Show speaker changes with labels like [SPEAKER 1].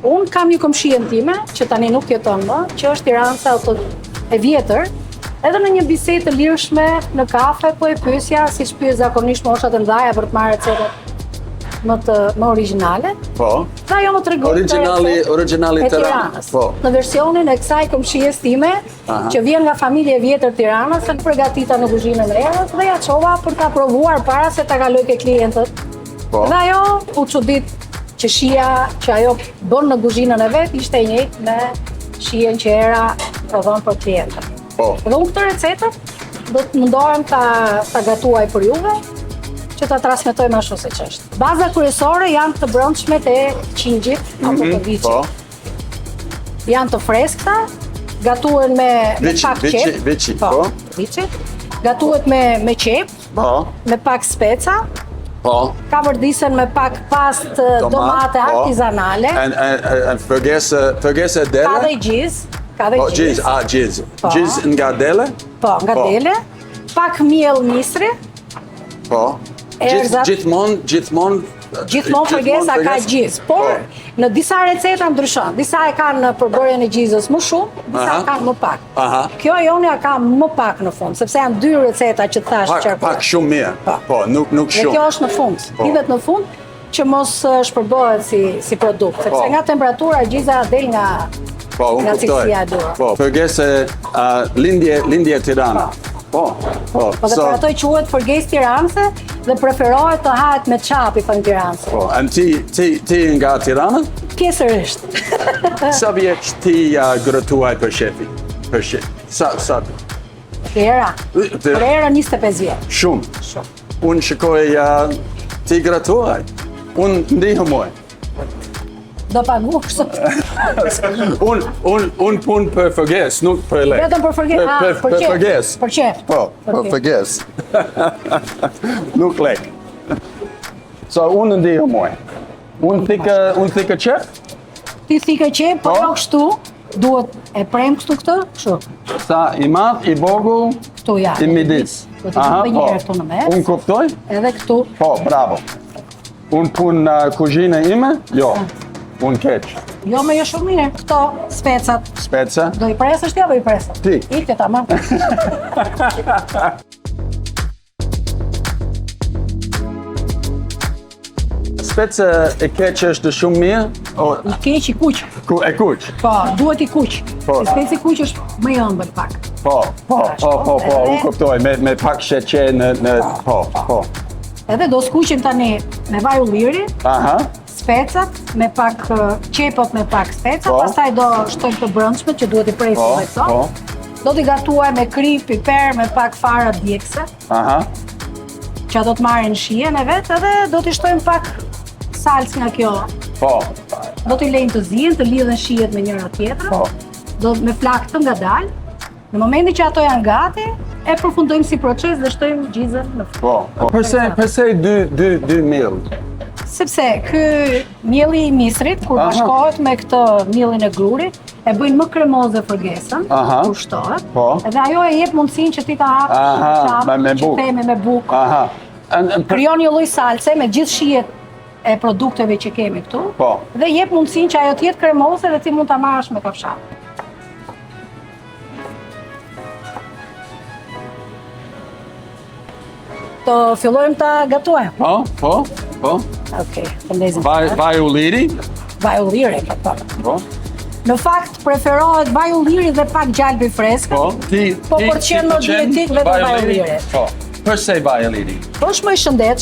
[SPEAKER 1] Unë kam një komshien time, që tani nuk jeton më, që është tiranca e vjetër, edhe në një bisedë të lirshme në kafe, po e pyesja, siç pyes zakonisht moshat e mëdha për të marrë recetat më origjinale.
[SPEAKER 2] Po.
[SPEAKER 1] Dhe ajo më tregon
[SPEAKER 2] Origjinali
[SPEAKER 1] Tiranës.
[SPEAKER 2] Po.
[SPEAKER 1] Në versionin e kësaj komshies time, që vjen nga familje e vjetër Tiranës, se përgatita në kuzhinën e erës dhe ja çova për ta provuar para se ta kaloj ke klientët.
[SPEAKER 2] Po.
[SPEAKER 1] Dhe ajo u çudit që shija që ajo bën në kuzhinën e vet ishte e njëjtë me shijen që era prodhon për klientët.
[SPEAKER 2] Po.
[SPEAKER 1] Dhe unë këtë recetët do të mundohem ta gatuaj për juve, që ta transmetojmë ashtu siç është. Baza kryesore janë të brendshmet e qingjit apo të viçit.
[SPEAKER 2] Po.
[SPEAKER 1] Janë të freskëta, gatuhen me pak qep.
[SPEAKER 2] Viçi, po.
[SPEAKER 1] Viçi. Gatuhet me qep,
[SPEAKER 2] Po.
[SPEAKER 1] me pak speca.
[SPEAKER 2] Po.
[SPEAKER 1] Ka vërdisen me pak pastë domate artizanale.
[SPEAKER 2] En vergessen dele?
[SPEAKER 1] Ka dhe gjiz.
[SPEAKER 2] Po, gjiz, gjiz. Gjiz nga dele?
[SPEAKER 1] Po, nga dele. Pak miell misri.
[SPEAKER 2] Po. Gjithmonë
[SPEAKER 1] Përgesa ka gjiz, por në disa receta ndryshon. Disa e kanë në përbërjen e gjizës më shumë, disa kanë më pak. Kjo ajonja ka më pak në fund, sepse janë 2 receta që thash qarkulloj.
[SPEAKER 2] Pak shumë mirë, po, nuk shumë.
[SPEAKER 1] Dhe kjo është në fund, hidhet në fund, që mos shpërbohet si produkt, sepse nga temperatura gjiza del nga cilësia e durë.
[SPEAKER 2] Po, përgese lindje Tirana. Po,
[SPEAKER 1] dhe për ato i quhet përges tiranëse dhe preferohet të hahet me çap i thënë tiranëse.
[SPEAKER 2] Po, ti nga Tirana?
[SPEAKER 1] Pjesërisht.
[SPEAKER 2] Sa vjeç ti gratuaj për shefi? Sa?
[SPEAKER 1] Për era 25 vjet.
[SPEAKER 2] Shumë. Unë shikoj ti gratuaj. Unë ndihmoj.
[SPEAKER 1] Do paguash sot.
[SPEAKER 2] Unë punë për Ferges, nuk për lek.
[SPEAKER 1] Vetëm për Ferges?
[SPEAKER 2] Për Ferges.
[SPEAKER 1] Për qef.
[SPEAKER 2] Po, për Ferges. Nuk lek. So, unë ndihmoj. Unë thika qef?
[SPEAKER 1] Ti thika qef, po jo kështu. Duhet e prem kështu këtë? Kështu.
[SPEAKER 2] Sa i madh, i vogël,
[SPEAKER 1] këtu ja.
[SPEAKER 2] I midis.
[SPEAKER 1] Do të bëj një herë këtu në mes.
[SPEAKER 2] Unë kuptoj?
[SPEAKER 1] Edhe këtu.
[SPEAKER 2] Po, bravo. Unë punë në kuzhinë ime? Jo. Unë keq.
[SPEAKER 1] Jo, me jo shumë mirë. Këto, specat.
[SPEAKER 2] Speca?
[SPEAKER 1] Do i presësh ti apo i presësh?
[SPEAKER 2] Ti.
[SPEAKER 1] Ikte tamam.
[SPEAKER 2] Speca e keq është shumë mirë?
[SPEAKER 1] I keq i kuq.
[SPEAKER 2] E kuq?
[SPEAKER 1] Po, duhet i kuq. Speci i kuq është më i ëmbël pak.
[SPEAKER 2] Po, unë kuptoj, me pak sheqer në, po.
[SPEAKER 1] Edhe do skuqim tani me vaj ulliri. Specat, me pak qepot me pak speca, pastaj do shtojmë të brendshme që duhet i presim me këto. Do t'i gatuaj me kri, piper, me pak fara djegse. Që do të marrin shijen e vet, edhe do t'i shtojmë pak salcë nga kjo. Do t'i lejmë të zihen, të lidhen shijet me njëra tjetrën. Do me flak të ngadalë. Në momentin që ato janë gati, e përfundojmë si proces dhe shtojmë gjizën në fund.
[SPEAKER 2] Përse 2 miell?
[SPEAKER 1] Sepse ky mielli i misrit, kur bashkohet me këtë miellin e grurit, e bëjnë më kremoze Fergesën, kur shtohet, edhe ajo e jep mundësinë që ti ta hapësh që themi me bukë. Krijon një lloj salce me gjithë shijet e produkteve që kemi këtu, dhe jep mundësinë që ajo të jetë kremoze dhe ti mund ta marrësh me kafshë. Do fillojmë ta gatuajmë?
[SPEAKER 2] Po.
[SPEAKER 1] Okej, faleminderit.
[SPEAKER 2] Vaj ulliri?
[SPEAKER 1] Vaj ulliri, po. Në fakt preferohet vaj ulliri dhe pak gjalbi freskët. Po për qenë në dietik vetëm vaj ulliri.
[SPEAKER 2] Po. Përse vaj ulliri?
[SPEAKER 1] Është më i shëndetshëm.